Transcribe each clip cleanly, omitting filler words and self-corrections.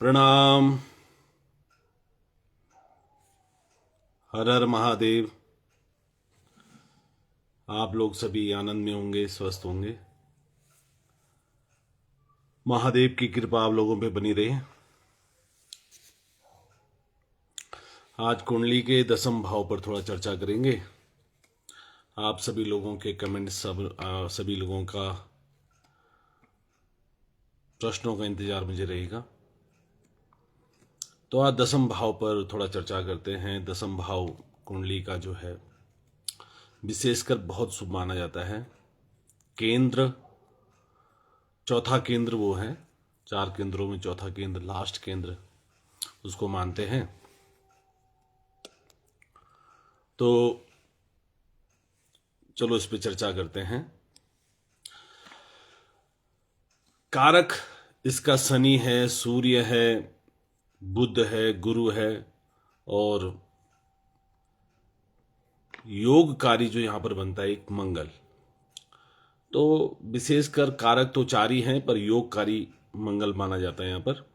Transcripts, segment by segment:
प्रणाम। हर हर महादेव। आप लोग सभी आनंद में होंगे, स्वस्थ होंगे। महादेव की कृपा आप लोगों पे बनी रहे। आज कुंडली के दसम भाव पर थोड़ा चर्चा करेंगे। आप सभी लोगों के कमेंट, सभी लोगों का प्रश्नों का इंतजार मुझे रहेगा। तो आज दसम भाव पर थोड़ा चर्चा करते हैं। दसम भाव कुंडली का जो है विशेषकर बहुत शुभ माना जाता है। केंद्र, चौथा केंद्र वो है, 4 केंद्रों में चौथा केंद्र, लास्ट केंद्र उसको मानते हैं। तो चलो इस पे चर्चा करते हैं। कारक इसका शनि है, सूर्य है, बुध है, गुरु है और योगकारी जो यहां पर बनता है एक मंगल। तो विशेषकर कारक तो 4 ही हैं, पर योगकारी मंगल माना जाता है यहां पर।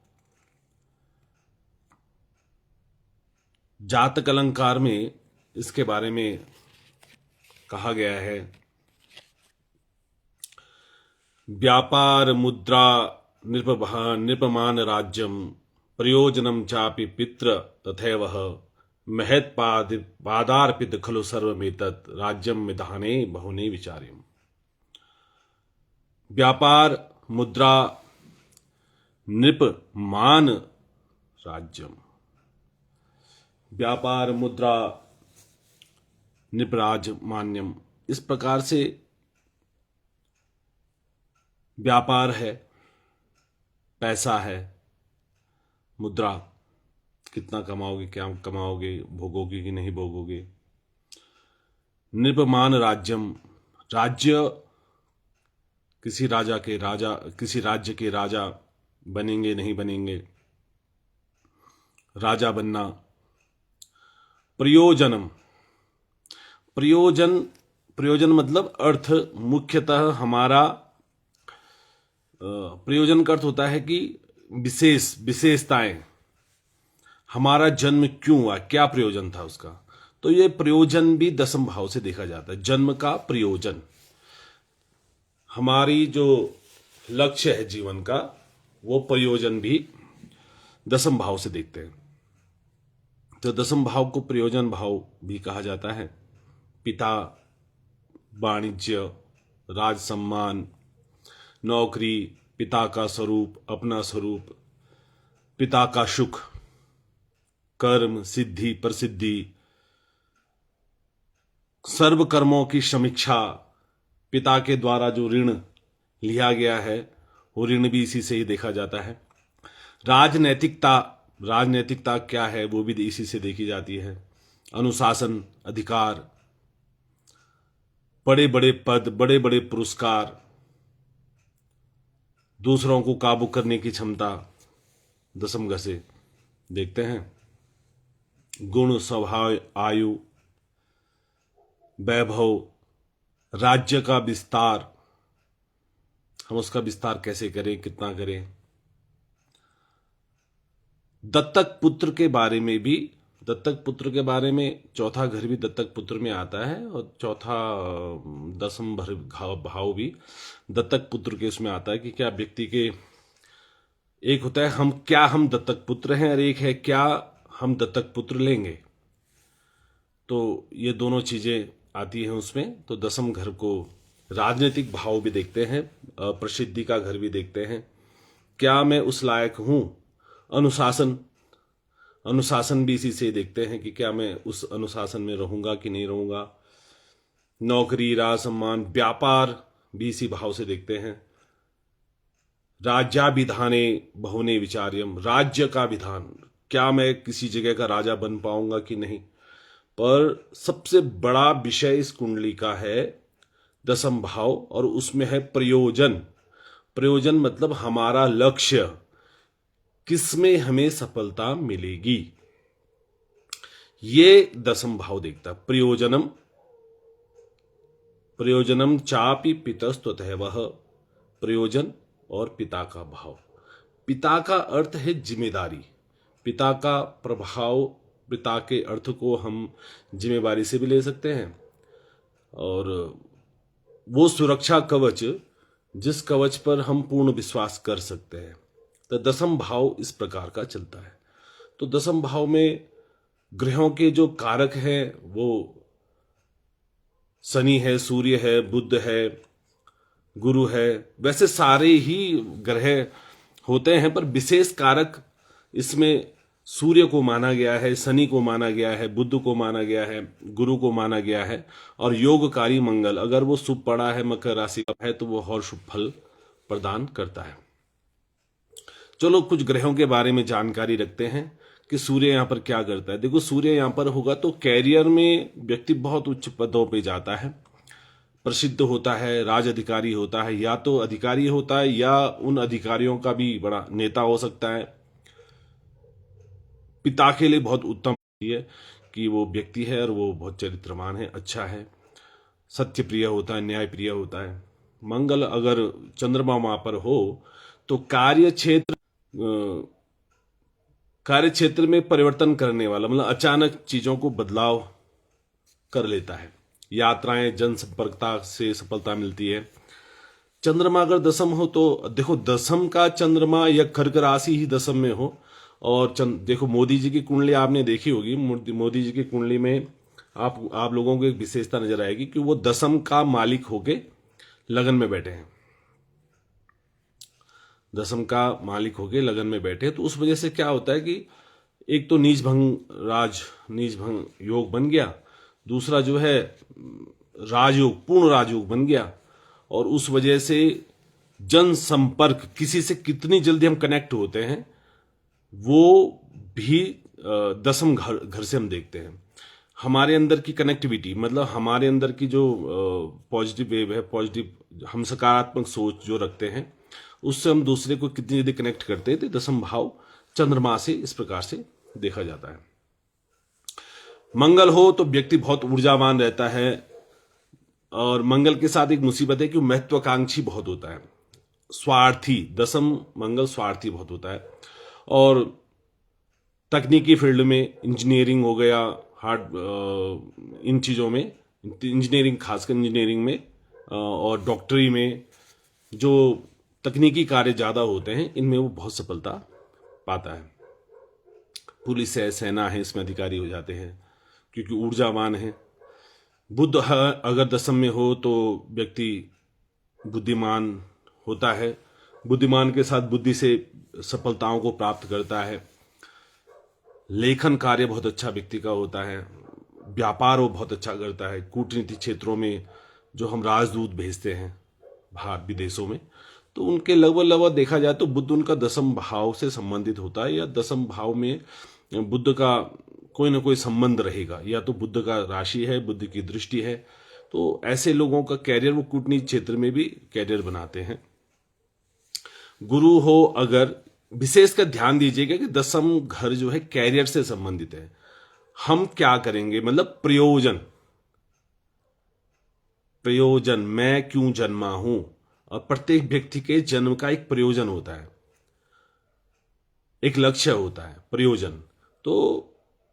जातक अलंकार में इसके बारे में कहा गया है, व्यापार मुद्रा नृपमान राज्यम प्रयोजनम चापि पित्र तथैव महत्पादार्पित खलु सर्वमेतत् राज्यम विधाने बहुने विचार्यम। व्यापार मुद्रा नृपमान राज्यम, व्यापार मुद्रा निपराज मान्यम, इस प्रकार से व्यापार है, पैसा है, मुद्रा कितना कमाओगे, क्या कमाओगे, भोगोगे कि नहीं भोगोगे। नृपमान राज्यम, राज्य किसी राज्य के राजा बनेंगे नहीं बनेंगे, राजा बनना। प्रयोजनम, प्रयोजन मतलब अर्थ। मुख्यतः हमारा प्रयोजन का अर्थ होता है कि विशेषताएं। हमारा जन्म क्यों हुआ, क्या प्रयोजन था उसका। तो ये प्रयोजन भी दसम भाव से देखा जाता है। जन्म का प्रयोजन, हमारी जो लक्ष्य है जीवन का, वो प्रयोजन भी दसम भाव से देखते हैं। तो दसम भाव को प्रयोजन भाव भी कहा जाता है। पिता, वाणिज्य, राज सम्मान, नौकरी, पिता का स्वरूप, अपना स्वरूप, पिता का सुख, कर्म, सिद्धि, प्रसिद्धि, सर्व कर्मों की समीक्षा, पिता के द्वारा जो ऋण लिया गया है वो ऋण भी इसी से ही देखा जाता है। राजनैतिकता क्या है वो भी इसी से देखी जाती है। अनुशासन, अधिकार, बड़े बड़े पद, बड़े बड़े पुरस्कार, दूसरों को काबू करने की क्षमता दसम घर से देखते हैं। गुण, स्वभाव, आयु, वैभव, राज्य का विस्तार, हम उसका विस्तार कैसे करें, कितना करें। दत्तक पुत्र के बारे में चौथा घर भी दत्तक पुत्र में आता है और चौथा दसम भाव भी दत्तक पुत्र के उसमें आता है कि क्या व्यक्ति के, एक होता है हम दत्तक पुत्र हैं और एक है क्या हम दत्तक पुत्र लेंगे। तो ये दोनों चीजें आती हैं उसमें। तो दसम घर को राजनीतिक भाव भी देखते हैं, प्रसिद्धि का घर भी देखते हैं, क्या मैं उस लायक हूं। अनुशासन भी इसी से देखते हैं कि क्या मैं उस अनुशासन में रहूंगा कि नहीं रहूंगा। नौकरी, राज सम्मान, व्यापार भी इसी भाव से देखते हैं। राज्याभिधाने बहुने विचार्यम, राज्य का विधान, क्या मैं किसी जगह का राजा बन पाऊंगा कि नहीं। पर सबसे बड़ा विषय इस कुंडली का है दसम भाव, और उसमें है प्रयोजन मतलब हमारा लक्ष्य, किसमें हमें सफलता मिलेगी, ये दसम भाव देखता। प्रयोजनम चापि पितस्ततः, वह प्रयोजन और पिता का भाव। पिता का अर्थ है जिम्मेदारी, पिता का प्रभाव, पिता के अर्थ को हम जिम्मेदारी से भी ले सकते हैं, और वो सुरक्षा कवच जिस कवच पर हम पूर्ण विश्वास कर सकते हैं। तो दसम भाव इस प्रकार का चलता है। तो दसम भाव में ग्रहों के जो कारक हैं वो शनि है, सूर्य है, बुध है, गुरु है। वैसे सारे ही ग्रह होते हैं, पर विशेष कारक इसमें सूर्य को माना गया है, शनि को माना गया है, बुध को माना गया है, गुरु को माना गया है। और योगकारी मंगल अगर वो शुभ पड़ा है, मकर राशि का है, तो वो और शुभ फल प्रदान करता है। चलो कुछ ग्रहों के बारे में जानकारी रखते हैं कि सूर्य यहां पर क्या करता है। देखो सूर्य यहां पर होगा तो कैरियर में व्यक्ति बहुत उच्च पदों पे जाता है, प्रसिद्ध होता है, राज अधिकारी होता है, या तो अधिकारी होता है या उन अधिकारियों का भी बड़ा नेता हो सकता है। पिता के लिए बहुत उत्तम है कि वो व्यक्ति है और वो बहुत चरित्रवान है, अच्छा है, सत्य प्रिय होता है, न्याय प्रिय होता है। मंगल अगर चंद्रमा वहां पर हो तो कार्य क्षेत्र में परिवर्तन करने वाला, मतलब अचानक चीजों को बदलाव कर लेता है। यात्राएं, जनसंपर्कता से सफलता मिलती है। चंद्रमा अगर दसम हो तो देखो, दसम का चंद्रमा या कर्क राशि ही दसम में हो, और देखो मोदी जी की कुंडली आपने देखी होगी, मोदी जी की कुंडली में आप लोगों को एक विशेषता नजर आएगी कि वो दसम का मालिक होके लगन में बैठे हैं, दसम का मालिक होके लगन में बैठे। तो उस वजह से क्या होता है कि एक तो नीच भंग योग बन गया, दूसरा जो है राजयोग, पूर्ण राजयोग बन गया, और उस वजह से जनसंपर्क, किसी से कितनी जल्दी हम कनेक्ट होते हैं वो भी दसम घर से हम देखते हैं। हमारे अंदर की कनेक्टिविटी, मतलब हमारे अंदर की जो पॉजिटिव वेव है, पॉजिटिव हम सकारात्मक सोच जो रखते हैं, उससे हम दूसरे को कितनी जल्दी कनेक्ट करते हैं। तो दसम भाव चंद्रमा से इस प्रकार से देखा जाता है। मंगल हो तो व्यक्ति बहुत ऊर्जावान रहता है, और मंगल के साथ एक मुसीबत है कि महत्वाकांक्षी बहुत होता है, स्वार्थी। दसम मंगल स्वार्थी बहुत होता है, और तकनीकी फील्ड में, इंजीनियरिंग हो गया, इन चीज़ों में, इंजीनियरिंग, खासकर इंजीनियरिंग में और डॉक्टरी में जो तकनीकी कार्य ज़्यादा होते हैं, इनमें वो बहुत सफलता पाता है। पुलिस है, सेना है, इसमें अधिकारी हो जाते हैं क्योंकि ऊर्जावान है। बुध अगर दसम में हो तो व्यक्ति बुद्धिमान होता है, बुद्धिमान के साथ बुद्धि से सफलताओं को प्राप्त करता है। लेखन कार्य बहुत अच्छा व्यक्ति का होता है, व्यापार वो बहुत अच्छा करता है। कूटनीति क्षेत्रों में जो हम राजदूत भेजते हैं बाहर विदेशों में, तो उनके लगभग देखा जाए तो बुध उनका दसम भाव से संबंधित होता है, या दसम भाव में बुध का कोई ना कोई संबंध रहेगा, या तो बुध का राशि है, बुध की दृष्टि है। तो ऐसे लोगों का कैरियर वो कूटनीति क्षेत्र में भी कैरियर बनाते हैं। गुरु हो अगर, विशेषकर ध्यान दीजिएगा कि दसम घर जो है कैरियर से संबंधित है। हम क्या करेंगे, मतलब प्रयोजन, मैं क्यों जन्मा हूं, और प्रत्येक व्यक्ति के जन्म का एक प्रयोजन होता है, एक लक्ष्य होता है, प्रयोजन। तो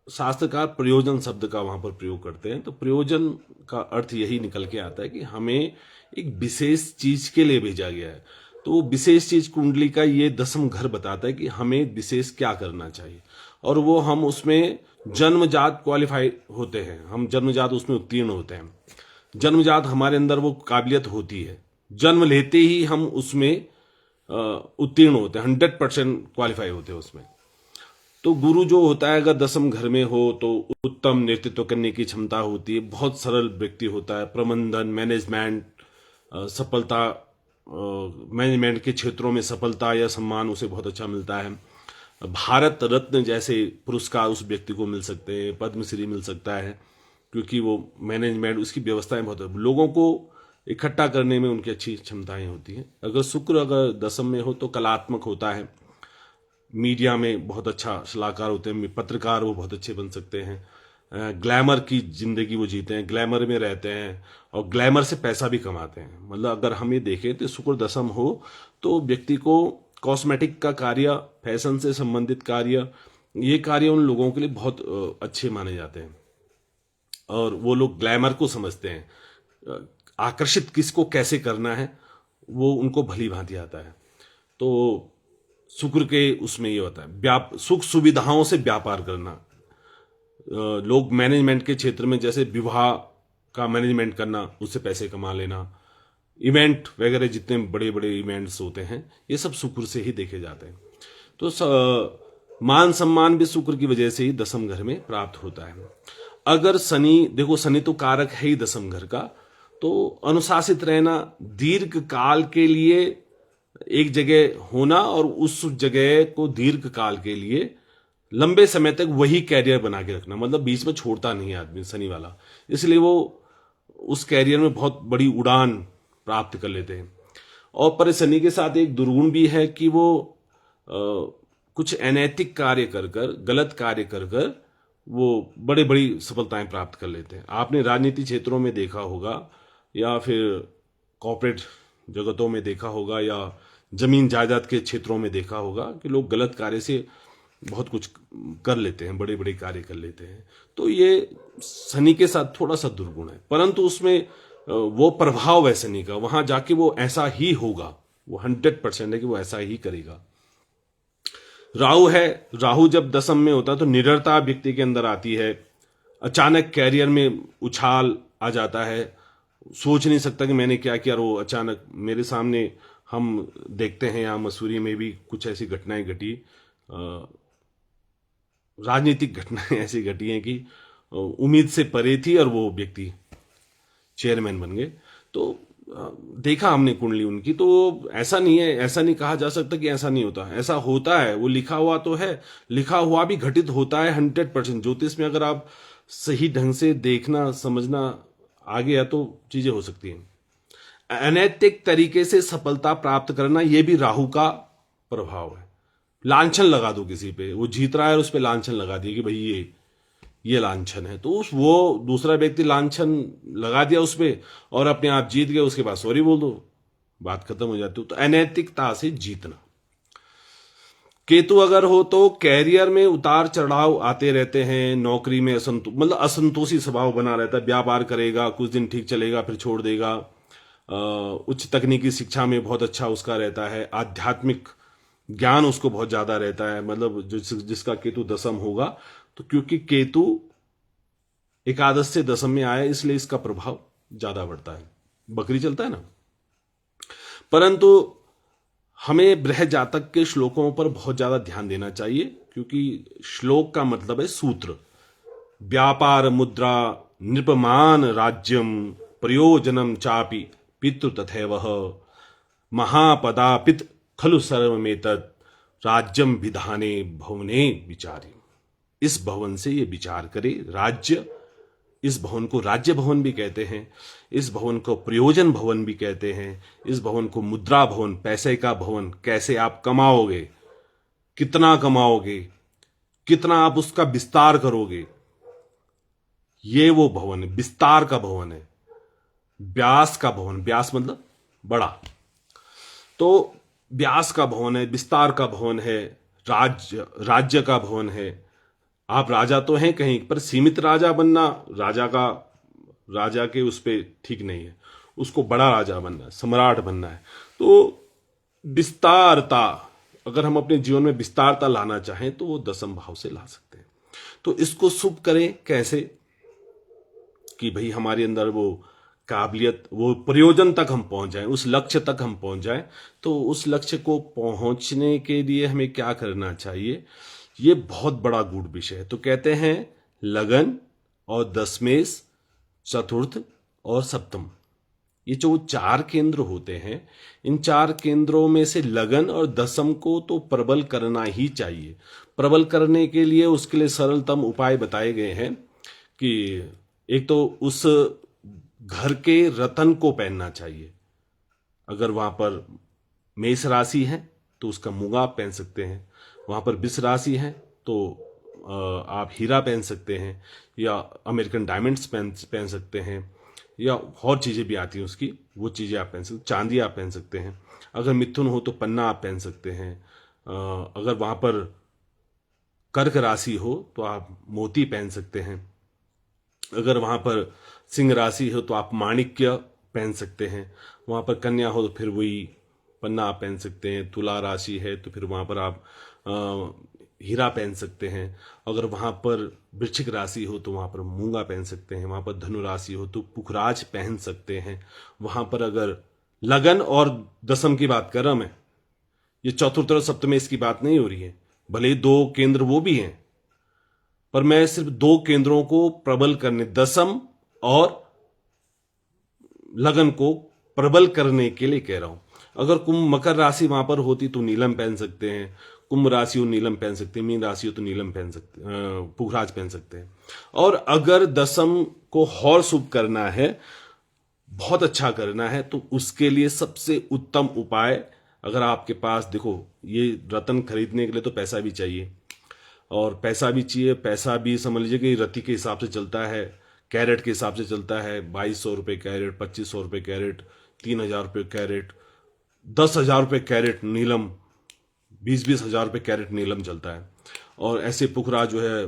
शास्त्रकार प्रयोजन शब्द का वहां पर प्रयोग करते हैं। तो प्रयोजन का अर्थ यही निकल के आता है कि हमें एक विशेष चीज के लिए भेजा गया है। तो विशेष चीज कुंडली का ये दसम घर बताता है कि हमें विशेष क्या करना चाहिए, और वो हम उसमें जन्मजात क्वालिफाई होते हैं, हम जन्मजात उसमें उत्तीर्ण होते हैं। जन्मजात हमारे अंदर वो काबिलियत होती है, जन्म लेते ही हम उसमें उत्तीर्ण होते हैं, 100% क्वालिफाई होते हैं उसमें। तो गुरु जो होता है अगर दसम घर में हो तो उत्तम नेतृत्व करने की क्षमता होती है, बहुत सरल व्यक्ति होता है, प्रबंधन, मैनेजमेंट, सफलता, मैनेजमेंट के क्षेत्रों में सफलता या सम्मान उसे बहुत अच्छा मिलता है। भारत रत्न जैसे पुरस्कार उस व्यक्ति को मिल सकते हैं, पद्मश्री मिल सकता है, क्योंकि वो मैनेजमेंट, उसकी व्यवस्थाएं बहुत, लोगों को इकट्ठा करने में उनकी अच्छी क्षमताएं होती हैं। अगर शुक्र अगर दसम में हो तो कलात्मक होता है, मीडिया में बहुत अच्छा सलाहकार होते हैं, पत्रकार वो बहुत अच्छे बन सकते हैं, ग्लैमर की जिंदगी वो जीते हैं, ग्लैमर में रहते हैं, और ग्लैमर से पैसा भी कमाते हैं। मतलब अगर हम ये देखें तो शुक्र दसम हो तो व्यक्ति को कॉस्मेटिक का कार्य, फैशन से संबंधित कार्य, ये कार्य उन लोगों के लिए बहुत अच्छे माने जाते हैं और वो लोग ग्लैमर को समझते हैं। आकर्षित किसको कैसे करना है वो उनको भली भांति आता है। तो शुक्र के उसमें ये होता है सुख सुविधाओं से व्यापार करना। लोग मैनेजमेंट के क्षेत्र में जैसे विवाह का मैनेजमेंट करना, उससे पैसे कमा लेना, इवेंट वगैरह जितने बड़े बड़े इवेंट्स होते हैं ये सब शुक्र से ही देखे जाते हैं। तो मान सम्मान भी शुक्र की वजह से ही दसम घर में प्राप्त होता है। अगर शनि, देखो शनि तो कारक है ही दसम घर का, तो अनुशासित रहना, दीर्घ काल के लिए एक जगह होना और उस जगह को दीर्घ काल के लिए लंबे समय तक वही कैरियर बना के रखना, मतलब बीच में छोड़ता नहीं है आदमी शनि वाला, इसलिए वो उस कैरियर में बहुत बड़ी उड़ान प्राप्त कर लेते हैं। और पर शनि के साथ एक दुर्गुण भी है कि वो कुछ अनैतिक कार्य कर कर, गलत कार्य कर कर वो बड़े बड़ी सफलताएं प्राप्त कर लेते हैं। आपने राजनीति क्षेत्रों में देखा होगा या फिर कॉर्पोरेट जगतों में देखा होगा या जमीन जायदाद के क्षेत्रों में देखा होगा कि लोग गलत कार्य से बहुत कुछ कर लेते हैं, बड़े बड़े कार्य कर लेते हैं। तो ये शनि के साथ थोड़ा सा दुर्गुण है, परंतु उसमें वो प्रभाव है शनि का, वहां जाके वो ऐसा ही होगा, वो 100% है कि वो ऐसा ही करेगा। राहु है, राहु जब दसम में होता है तो निडरता व्यक्ति के अंदर आती है, अचानक कैरियर में उछाल आ जाता है, सोच नहीं सकता कि मैंने क्या किया, वो अचानक मेरे सामने हम देखते हैं, यहाँ मसूरी में भी कुछ ऐसी घटनाएं घटी, राजनीतिक घटनाएं ऐसी घटी हैं कि उम्मीद से परे थी और वो व्यक्ति चेयरमैन बन गए। तो देखा हमने कुंडली उनकी, तो ऐसा नहीं है, ऐसा नहीं कहा जा सकता कि ऐसा नहीं होता, ऐसा होता है, वो लिखा हुआ तो है, लिखा हुआ भी घटित होता है 100%। ज्योतिष में अगर आप सही ढंग से देखना समझना आ गया तो चीजें हो सकती हैं। अनैतिक तरीके से सफलता प्राप्त करना, यह भी राहु का प्रभाव है। लांछन लगा दो किसी पे, वो जीत रहा है और उस पे लांछन लगा दिया कि भाई ये लांछन है, तो वो दूसरा व्यक्ति लांछन लगा दिया उस पे और अपने आप जीत गए, उसके बाद सॉरी बोल दो, बात खत्म हो जाती है। तो अनैतिकता से जीतना। केतु अगर हो तो कैरियर में उतार चढ़ाव आते रहते हैं, नौकरी में मतलब असंतोषी स्वभाव बना रहता है, व्यापार करेगा, कुछ दिन ठीक चलेगा फिर छोड़ देगा। उच्च तकनीकी शिक्षा में बहुत अच्छा उसका रहता है, आध्यात्मिक ज्ञान उसको बहुत ज्यादा रहता है, मतलब जिसका केतु दसम होगा, तो क्योंकि केतु एकादश से दसम में आया इसलिए इसका प्रभाव ज्यादा बढ़ता है, बकरी चलता है ना। परंतु हमें बृह जातक के श्लोकों पर बहुत ज्यादा ध्यान देना चाहिए, क्योंकि श्लोक का मतलब है सूत्र। व्यापार मुद्रा नृपमान राज्यम प्रयोजनम चापि पितृ तथैव महापदापित खलु सर्वमेतत् राज्यम विधाने भवने विचारे। इस भवन से ये विचार करे, राज्य, इस भवन को राज्य भवन भी कहते हैं, इस भवन को प्रयोजन भवन भी कहते हैं, इस भवन को मुद्रा भवन, पैसे का भवन, कैसे आप कमाओगे, कितना कमाओगे, कितना आप उसका विस्तार करोगे, ये वो भवन है, विस्तार का भवन है, व्यास का भवन, व्यास मतलब बड़ा, तो व्यास का भवन है, विस्तार का भवन है, राज्य का भवन है। आप राजा तो हैं कहीं पर, सीमित राजा बनना राजा के उस पे ठीक नहीं है, उसको बड़ा राजा बनना है, सम्राट बनना है। तो विस्तारता, अगर हम अपने जीवन में विस्तारता लाना चाहें तो वो दसम भाव से ला सकते हैं। तो इसको शुभ करें कैसे कि भाई हमारे अंदर वो काबिलियत, वो प्रयोजन तक हम पहुंच जाएं, उस लक्ष्य तक हम पहुंच जाएं। तो उस लक्ष्य को पहुंचने के लिए हमें क्या करना चाहिए, ये बहुत बड़ा गूढ़ विषय है। तो कहते हैं लगन और दशमेश, चतुर्थ और सप्तम, ये जो 4 केंद्र होते हैं, इन 4 केंद्रों में से लगन और दशम को तो प्रबल करना ही चाहिए। प्रबल करने के लिए उसके लिए सरलतम उपाय बताए गए हैं कि एक तो उस घर के रतन को पहनना चाहिए। अगर वहां पर मेष राशि है तो उसका मुगा आप पहन सकते हैं, वहां पर वृष राशि है तो आप हीरा पहन सकते हैं, या अमेरिकन डायमंड्स पहन सकते हैं, या और चीजें भी आती हैं उसकी, वो चीजें आप पहन सकते, चांदी आप पहन सकते हैं। अगर मिथुन हो तो पन्ना आप पहन सकते हैं। अगर वहां पर कर्क राशि हो तो आप मोती पहन सकते हैं। अगर वहां पर सिंह राशि हो तो आप माणिक्य पहन सकते हैं। वहां पर कन्या हो तो फिर वही पन्ना आप पहन सकते हैं। तुला राशि है तो फिर वहां पर आप हीरा पहन सकते हैं। अगर वहां पर वृश्चिक राशि हो तो वहां पर मूंगा पहन सकते हैं। वहां पर धनु राशि हो तो पुखराज पहन सकते हैं। वहां पर अगर लगन और दशम की बात कर रहा मैं, ये चतुर्थ और सप्तम में इसकी बात नहीं हो रही है। भले ही दो केंद्र वो भी हैं, पर मैं सिर्फ दो केंद्रों को प्रबल करने, दशम और लगन को प्रबल करने के लिए कह रहा हूं। अगर कुंभ मकर राशि वहां पर होती तो नीलम पहन सकते हैं। कुंभ राशि हो नीलम पहन सकते हैं। मीन राशि हो तो नीलम पहन सकते, पुखराज पहन सकते हैं। और अगर दशम को और शुभ करना है, बहुत अच्छा करना है, तो उसके लिए सबसे उत्तम उपाय, अगर आपके पास, देखो ये रत्न खरीदने के लिए तो पैसा भी चाहिए, और पैसा भी चाहिए। पैसा भी समझ लीजिए कि रत्ती के हिसाब से चलता है, कैरेट के हिसाब से चलता है। 2200 रुपये कैरेट, 2500 रुपये कैरेट, 3000 रुपये कैरेट, 10,000 रुपये कैरेट नीलम, 20-20 हजार रुपये कैरेट नीलम चलता है। और ऐसे पुखरा जो है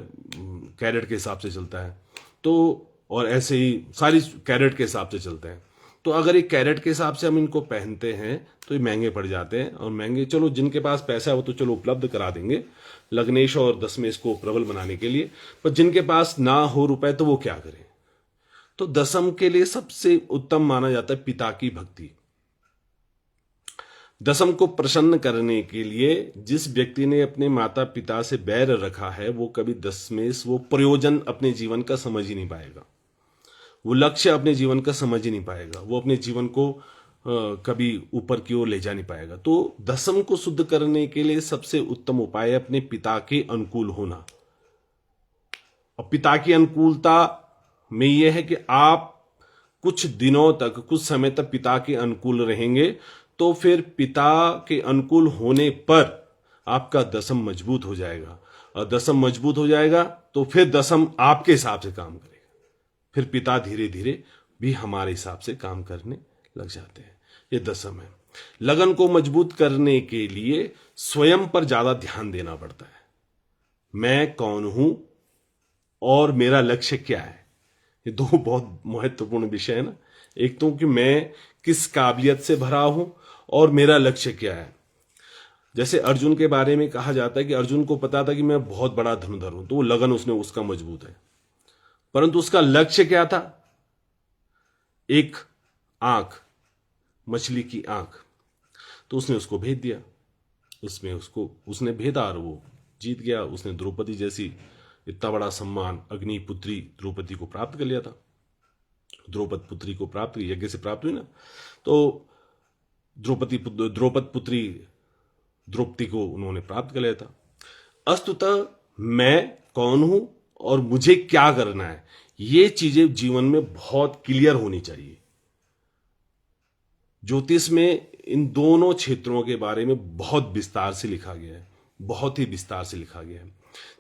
कैरेट के हिसाब से चलता है। तो और ऐसे ही सारी कैरेट के हिसाब से चलते हैं। तो अगर एक कैरेट के हिसाब से हम इनको पहनते हैं तो ये महंगे पड़ जाते हैं। और महंगे, चलो जिनके पास पैसा है वो तो चलो उपलब्ध करा देंगे लग्नेश और दशमेश को प्रबल बनाने के लिए, पर जिनके पास ना हो रुपए तो वो क्या करें। तो दशम के लिए सबसे उत्तम माना जाता है पिता की भक्ति। दशम को प्रसन्न करने के लिए जिस व्यक्ति ने अपने माता पिता से बैर रखा है, वो कभी दशमेश, वो प्रयोजन अपने जीवन का समझ ही नहीं पाएगा, वो लक्ष्य अपने जीवन का समझ ही नहीं पाएगा, वो अपने जीवन को कभी ऊपर की ओर ले जा नहीं पाएगा। तो दशम को शुद्ध करने के लिए सबसे उत्तम उपाय है अपने पिता के अनुकूल होना। और पिता की अनुकूलता में यह है कि आप कुछ दिनों तक, कुछ समय तक पिता के अनुकूल रहेंगे, तो फिर पिता के अनुकूल होने पर आपका दशम मजबूत हो जाएगा। और दशम मजबूत हो जाएगा तो फिर दशम आपके हिसाब से काम करेगा। फिर पिता धीरे धीरे भी हमारे हिसाब से काम करने लग जाते हैं। ये दशम है। लगन को मजबूत करने के लिए स्वयं पर ज्यादा ध्यान देना पड़ता है। मैं कौन हूं और मेरा लक्ष्य क्या है, ये दो बहुत महत्वपूर्ण विषय है ना। एक तो कि मैं किस काबिलियत से भरा हूं और मेरा लक्ष्य क्या है। जैसे अर्जुन के बारे में कहा जाता है कि अर्जुन को पता था कि मैं बहुत बड़ा धनुर्धर हूं, तो वो लगन उसने उसका मजबूत है, परंतु उसका लक्ष्य क्या था? एक आंख, मछली की आंख, तो उसने उसको भेद दिया। उसमें उसने भेदा और वो जीत गया। उसने द्रौपदी जैसी इतना बड़ा सम्मान, अग्निपुत्री द्रौपदी को प्राप्त कर लिया था। द्रौपद पुत्री को प्राप्त, यज्ञ से प्राप्त हुई ना, तो द्रौपद पुत्री द्रौपदी को उन्होंने प्राप्त कर लिया था। अस्तुतः मैं कौन हूं और मुझे क्या करना है, ये चीजें जीवन में बहुत क्लियर होनी चाहिए। ज्योतिष में इन दोनों क्षेत्रों के बारे में बहुत विस्तार से लिखा गया है, बहुत ही विस्तार से लिखा गया है।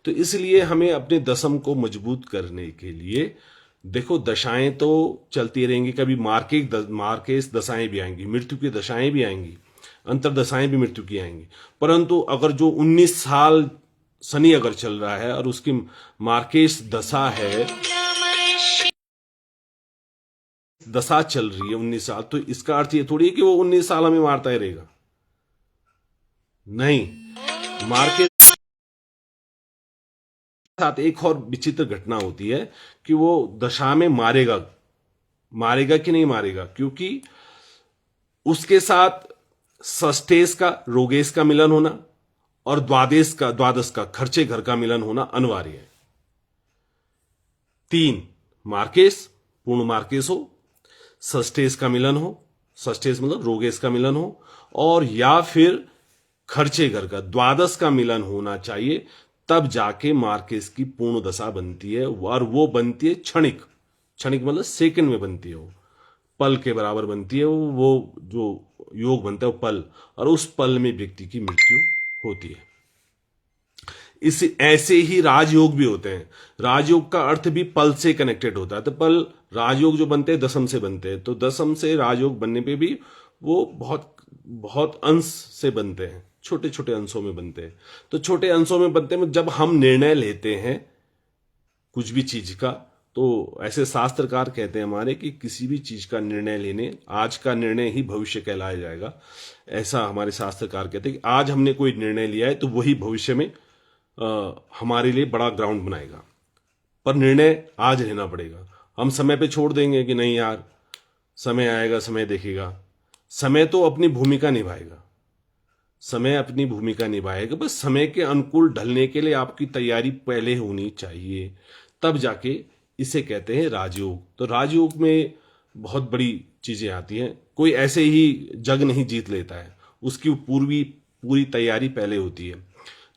तो इसलिए हमें अपने दशम को मजबूत करने के लिए, देखो दशाएं तो चलती रहेंगी, कभी मार्केस दशाएं भी आएंगी, मृत्यु की दशाएं भी आएंगी, अंतरदशाएं भी मृत्यु की आएंगी। परंतु अगर जो 19 साल शनि अगर चल रहा है और उसकी मार्केस दशा है, दशा चल रही है 19 साल, तो इसका अर्थ ये थोड़ी है कि वो 19 साल हमें मारता ही रहेगा। नहीं, मार्केस साथ एक और विचित्र घटना होती है कि वो दशा में मारेगा कि नहीं मारेगा, क्योंकि उसके साथ षष्ठेश का, रोगेश का मिलन होना और द्वादश का खर्चे घर का मिलन होना अनिवार्य है। 3 मार्केस, पूर्ण मार्केस हो, षष्ठेश का मिलन हो, षष्ठेश मतलब रोगेश का मिलन हो, और या फिर खर्चे घर का द्वादश का मिलन होना चाहिए, तब जाके मार्केस की पूर्ण दशा बनती है। और वो बनती है क्षणिक मतलब सेकंड में बनती है, वो पल के बराबर बनती है। वो जो योग बनता है वो पल, और उस पल में व्यक्ति की मृत्यु होती है। इस ऐसे ही राजयोग भी होते हैं। राजयोग का अर्थ भी पल से कनेक्टेड होता है। तो पल राजयोग जो बनते हैं दशम से बनते हैं, तो दशम से राजयोग बनने पे भी वो बहुत बहुत अंश से बनते हैं, छोटे छोटे अंशों में बनते हैं। तो छोटे अंशों में बनते हैं, जब हम निर्णय लेते हैं कुछ भी चीज का, तो ऐसे शास्त्रकार कहते हैं हमारे कि किसी भी चीज का निर्णय लेने, आज का निर्णय ही भविष्य कहलाया जाएगा। ऐसा हमारे शास्त्रकार कहते हैं कि आज हमने कोई निर्णय लिया है तो वही भविष्य में हमारे लिए बड़ा ग्राउंड बनाएगा। पर निर्णय आज लेना पड़ेगा। हम समय पे छोड़ देंगे कि नहीं यार, समय आएगा, समय देखेगा। समय तो अपनी भूमिका निभाएगा, समय अपनी भूमिका निभाएगा। बस समय के अनुकूल ढलने के लिए आपकी तैयारी पहले होनी चाहिए, तब जाके इसे कहते हैं राजयोग। तो राजयोग में बहुत बड़ी चीजें आती हैं। कोई ऐसे ही जग नहीं जीत लेता है, उसकी पूरी तैयारी पहले होती है।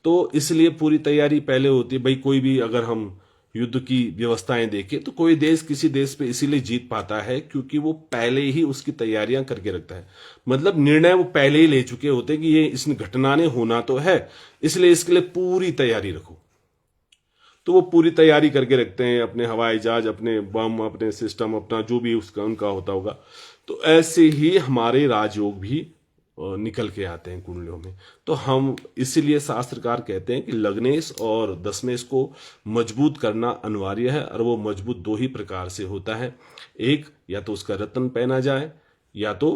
तो इसलिए पूरी तैयारी पहले होती है। भाई कोई भी, अगर हम युद्ध की व्यवस्थाएं देखें तो कोई देश किसी देश पे इसीलिए जीत पाता है क्योंकि वो पहले ही उसकी तैयारियां करके रखता है। मतलब निर्णय वो पहले ही ले चुके होते हैं कि ये इस घटना ने होना तो है, इसलिए इसके लिए पूरी तैयारी रखो। तो वो पूरी तैयारी करके रखते हैं, अपने हवाई जहाज, अपने बम, अपने सिस्टम, अपना जो भी उसका उनका होता होगा। तो ऐसे ही हमारे राजयोग भी निकल के आते हैं कुंडलियों में। तो हम इसीलिए शास्त्रकार कहते हैं कि लग्नेश और दशमेश को मजबूत करना अनिवार्य है, और वो मजबूत दो ही प्रकार से होता है। एक, या तो उसका रत्न पहना जाए, या तो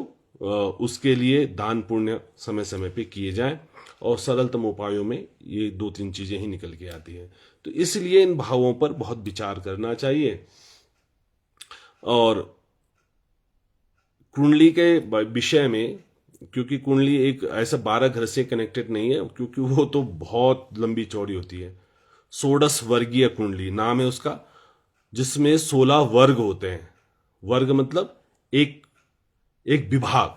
उसके लिए दान पुण्य समय समय पे किए जाएं, और सरलतम उपायों में ये दो तीन चीजें ही निकल के आती हैं। तो इसलिए इन भावों पर बहुत विचार करना चाहिए। और कुंडली के विषय में, क्योंकि कुंडली एक ऐसा 12 घर से कनेक्टेड नहीं है, क्योंकि वो तो बहुत लंबी चौड़ी होती है। 16 वर्गीय कुंडली नाम है उसका, जिसमें 16 वर्ग होते हैं। वर्ग मतलब एक एक विभाग।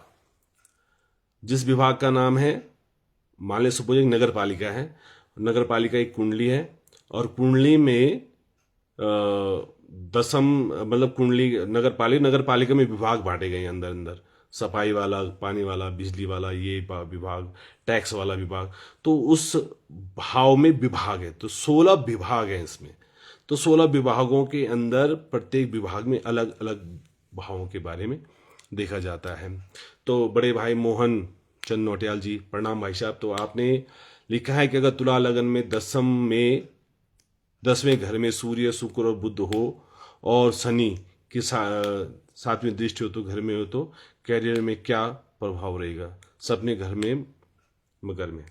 जिस विभाग का नाम है, मान ले सपोज एक नगर पालिका है, नगर पालिका एक कुंडली है, और कुंडली में दशम, मतलब कुंडली नगर पालिका में विभाग बांटे गए अंदर अंदर। सफाई वाला, पानी वाला, बिजली वाला, ये विभाग, टैक्स वाला विभाग। तो उस भाव में विभाग है, तो 16 विभाग हैं इसमें। तो 16 विभागों के अंदर प्रत्येक विभाग में अलग अलग भावों के बारे में देखा जाता है। तो बड़े भाई मोहन चंद नौटियाल जी, प्रणाम भाई साहब। तो आपने लिखा है कि अगर तुला लगन में दशम में 10वें घर में सूर्य, शुक्र और बुध हो, और शनि की सातवीं दृष्टि हो तो घर में हो, तो कैरियर में क्या प्रभाव रहेगा? सपने घर में मकर में,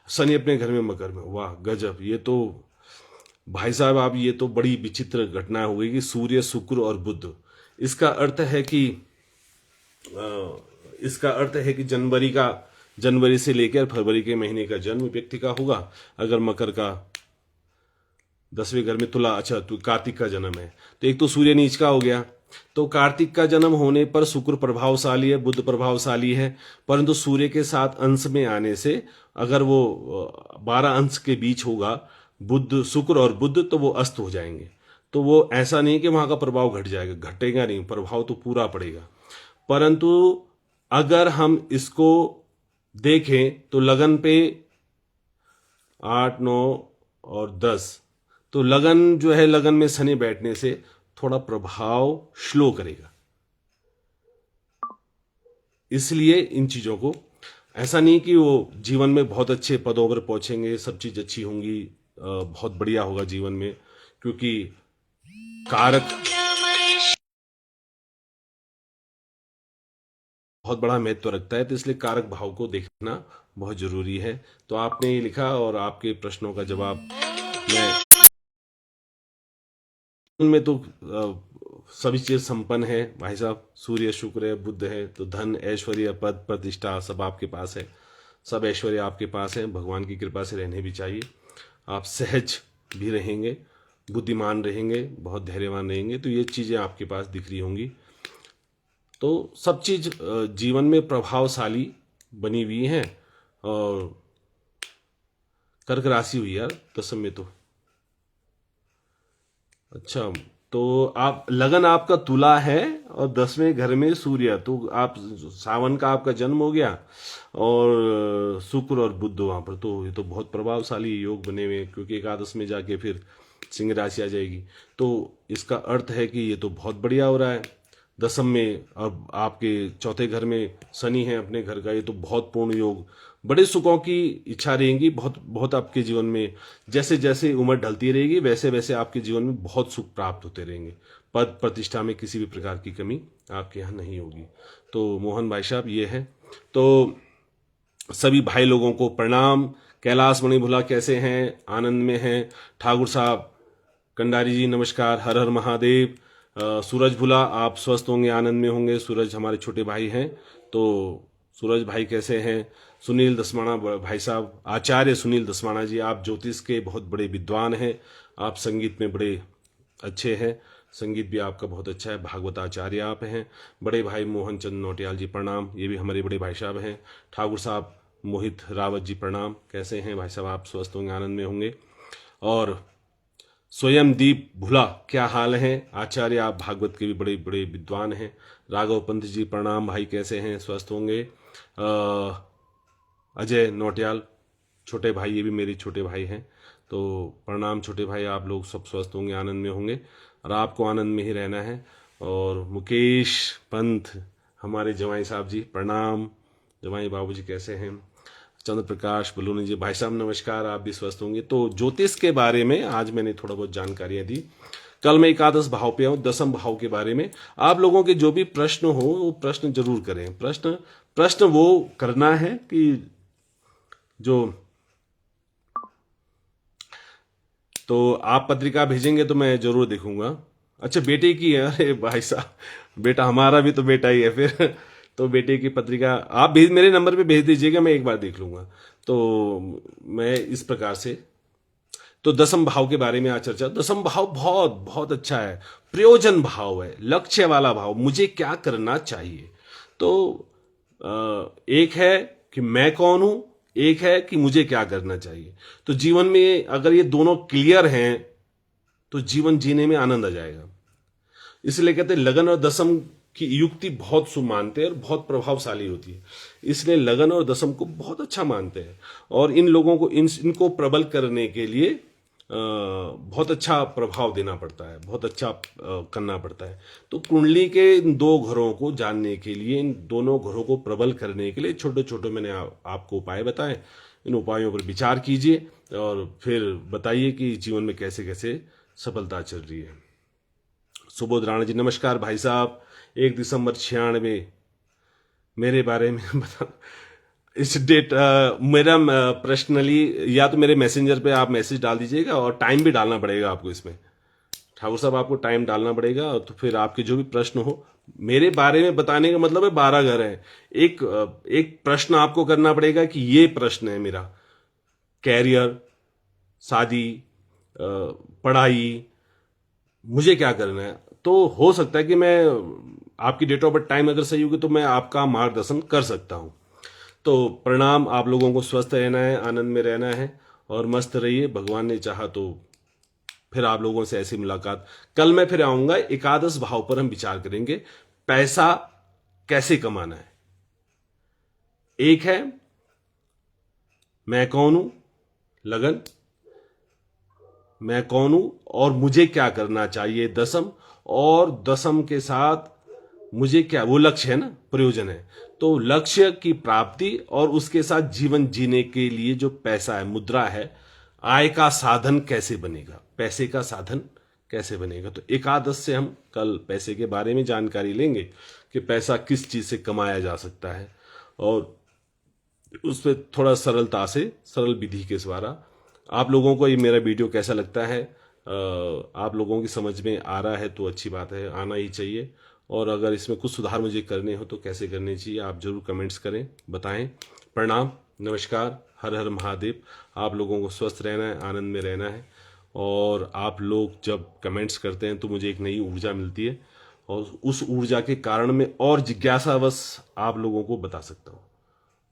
शनि अपने घर में मकर में। वाह गजब! ये तो भाई साहब, आप ये तो बड़ी विचित्र घटना हो गई कि सूर्य, शुक्र और बुध। इसका अर्थ है कि जनवरी से लेकर फरवरी के महीने का जन्म व्यक्ति का होगा। अगर मकर का 10वें घर में तुला, अच्छा तो कार्तिक का जन्म है, तो एक तो सूर्य नीच का हो गया। तो कार्तिक का जन्म होने पर शुक्र प्रभावशाली है, बुध प्रभावशाली है, परंतु सूर्य के साथ अंश में आने से अगर वो 12 अंश के बीच होगा, बुध, शुक्र और बुध, तो वो अस्त हो जाएंगे। तो वो ऐसा नहीं कि वहां का प्रभाव घट जाएगा, घटेगा नहीं, प्रभाव तो पूरा पड़ेगा। परंतु अगर हम इसको देखें तो लगन पे 8, 9 और 10, तो लगन जो है, लगन में शनि बैठने से थोड़ा प्रभाव स्लो करेगा। इसलिए इन चीजों को, ऐसा नहीं कि वो जीवन में बहुत अच्छे पदों पर पहुंचेंगे, सब चीज अच्छी होंगी, बहुत बढ़िया होगा जीवन में, क्योंकि कारक बहुत बड़ा महत्व रखता है। तो इसलिए कारक भाव को देखना बहुत जरूरी है। तो आपने ये लिखा, और आपके प्रश्नों का जवाब में तो सभी चीज संपन्न है भाई साहब। सूर्य, शुक्र है, बुध है, तो धन, ऐश्वर्य, पद, प्रतिष्ठा सब आपके पास है। सब ऐश्वर्य आपके पास है। भगवान की कृपा से रहने भी चाहिए। आप सहज भी रहेंगे, बुद्धिमान रहेंगे, बहुत धैर्यवान रहेंगे, तो ये चीजें आपके पास दिख रही होंगी। तो सब चीज जीवन में प्रभावशाली बनी हुई है। और कर्क राशि हुई यार दशम में, तो अच्छा, तो आप लगन आपका तुला है और 10वें घर में सूर्य, तो आप सावन का आपका जन्म हो गया, और शुक्र और बुध वहां पर, तो ये तो बहुत प्रभावशाली योग बने हुए हैं। क्योंकि एकादश में जाके फिर सिंह राशि आ जाएगी। तो इसका अर्थ है कि ये तो बहुत बढ़िया हो रहा है। दसम में अब आपके चौथे घर में शनि है अपने घर का, ये तो बहुत पूर्ण योग, बड़े सुखों की इच्छा रहेगी बहुत बहुत आपके जीवन में। जैसे जैसे उम्र ढलती रहेगी वैसे वैसे आपके जीवन में बहुत सुख प्राप्त होते रहेंगे। पद प्रतिष्ठा में किसी भी प्रकार की कमी आपके यहाँ नहीं होगी। तो मोहन भाई साहब ये है। तो सभी भाई लोगों को प्रणाम। कैलाश मणि भुला कैसे हैं? आनंद में हैं। ठाकुर साहब कंडारी जी नमस्कार, हर हर महादेव। सूरज भुला आप स्वस्थ होंगे, आनंद में होंगे। सूरज हमारे छोटे भाई हैं, तो सूरज भाई कैसे हैं? सुनील दसवाना भाई साहब, आचार्य सुनील दसवाना जी, आप ज्योतिष के बहुत बड़े विद्वान हैं, आप संगीत में बड़े अच्छे हैं, संगीत भी आपका बहुत अच्छा है, भागवत आचार्य आप हैं। बड़े भाई मोहन चंद नौटियाल जी प्रणाम, ये भी हमारे बड़े भाई साहब हैं। ठाकुर साहब मोहित रावत जी प्रणाम, कैसे हैं भाई साहब? आप स्वस्थ होंगे, आनंद में होंगे। और स्वयं दीप भुला क्या हाल है? आचार्य आप भागवत के भी बड़े बड़े विद्वान हैं। राघव पंत जी प्रणाम भाई, कैसे हैं? स्वस्थ होंगे। अजय नौटियाल छोटे भाई, ये भी मेरे छोटे भाई हैं, तो प्रणाम छोटे भाई, आप लोग सब स्वस्थ होंगे, आनंद में होंगे और आपको आनंद में ही रहना है। और मुकेश पंत हमारे जवाई साहब जी प्रणाम, जवाई बाबू जी कैसे हैं? चंद्र प्रकाश बलूनी जी भाई साहब नमस्कार, आप भी स्वस्थ होंगे। तो ज्योतिष के बारे में आज मैंने थोड़ा बहुत जानकारियां दी। कल मैं एकादश भाव पे आऊं, दसम भाव के बारे में। आप लोगों के जो भी प्रश्न हो वो प्रश्न जरूर करें। प्रश्न वो करना है कि जो, तो आप पत्रिका भेजेंगे तो मैं जरूर देखूंगा। अच्छा बेटे की है? अरे भाई साहब बेटा हमारा भी तो बेटा ही है फिर तो बेटे की पत्रिका आप भेज, मेरे नंबर पे भेज दीजिएगा, मैं एक बार देख लूंगा। तो मैं इस प्रकार से, तो दसम भाव के बारे में आज चर्चा। दसम भाव बहुत बहुत अच्छा है, प्रयोजन भाव है, लक्ष्य वाला भाव, मुझे क्या करना चाहिए। तो एक है कि मैं कौन हूं, एक है कि मुझे क्या करना चाहिए। तो जीवन में अगर ये दोनों क्लियर हैं तो जीवन जीने में आनंद आ जाएगा। इसलिए कहते हैं लगन और दसम की युक्ति बहुत शुभ मानते हैं और बहुत प्रभावशाली होती है, इसलिए लगन और दसम को बहुत अच्छा मानते हैं। और इन लोगों को इनको प्रबल करने के लिए बहुत अच्छा प्रभाव देना पड़ता है, बहुत अच्छा करना पड़ता है। तो कुंडली के इन दो घरों को जानने के लिए, इन दोनों घरों को प्रबल करने के लिए छोटे छोटे मैंने आपको उपाय बताए। इन उपायों पर विचार कीजिए और फिर बताइए कि जीवन में कैसे कैसे सफलता चल रही है। सुबोध राणा जी नमस्कार भाई साहब। 1 दिसंबर 96 मेरे बारे में बता। इस डेट मेरा पर्सनली या तो मेरे मैसेंजर पे आप मैसेज डाल दीजिएगा, और टाइम भी डालना पड़ेगा आपको इसमें। ठाकुर साहब आपको टाइम डालना पड़ेगा, तो फिर आपके जो भी प्रश्न हो मेरे बारे में बताने का मतलब है 12 घर है। एक प्रश्न आपको करना पड़ेगा कि ये प्रश्न है मेरा, कैरियर, शादी, पढ़ाई, मुझे क्या करना है। तो हो सकता है कि मैं आपकी डेट ऑफ बर्थ टाइम अगर सही होगी तो मैं आपका मार्गदर्शन कर सकता हूं। तो प्रणाम, आप लोगों को स्वस्थ रहना है, आनंद में रहना है और मस्त रहिए। भगवान ने चाहा तो फिर आप लोगों से ऐसी मुलाकात कल मैं फिर आऊंगा। एकादश भाव पर हम विचार करेंगे, पैसा कैसे कमाना है। एक है मैं कौन हूं, लगन, मैं कौन हूं और मुझे क्या करना चाहिए, दसम, और दसम के साथ मुझे क्या, वो लक्ष्य है ना, प्रयोजन है। तो लक्ष्य की प्राप्ति और उसके साथ जीवन जीने के लिए जो पैसा है, मुद्रा है, आय का साधन कैसे बनेगा, पैसे का साधन कैसे बनेगा। तो एकादश से हम कल पैसे के बारे में जानकारी लेंगे कि पैसा किस चीज से कमाया जा सकता है, और उस पर थोड़ा सरलता से, सरल विधि के द्वारा आप लोगों को ये मेरा वीडियो कैसा लगता है, आप लोगों की समझ में आ रहा है तो अच्छी बात है, आना ही चाहिए। और अगर इसमें कुछ सुधार मुझे करने हो तो कैसे करने चाहिए आप जरूर कमेंट्स करें, बताएं। प्रणाम, नमस्कार, हर हर महादेव। आप लोगों को स्वस्थ रहना है, आनंद में रहना है। और आप लोग जब कमेंट्स करते हैं तो मुझे एक नई ऊर्जा मिलती है, और उस ऊर्जा के कारण मैं और जिज्ञासावश आप लोगों को बता सकता हूँ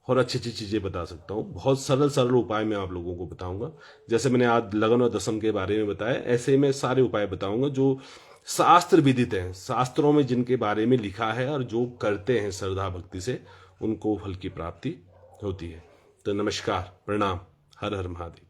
और अच्छी अच्छी चीजें बता सकता हूँ। बहुत सरल सरल उपाय मैं आप लोगों को बताऊंगा। जैसे मैंने आज लगन और दसम के बारे में बताया, ऐसे मैं सारे उपाय बताऊंगा जो शास्त्र विदित हैं, शास्त्रों में जिनके बारे में लिखा है, और जो करते हैं श्रद्धा भक्ति से उनको फल की प्राप्ति होती है। तो नमस्कार, प्रणाम, हर हर महादेव।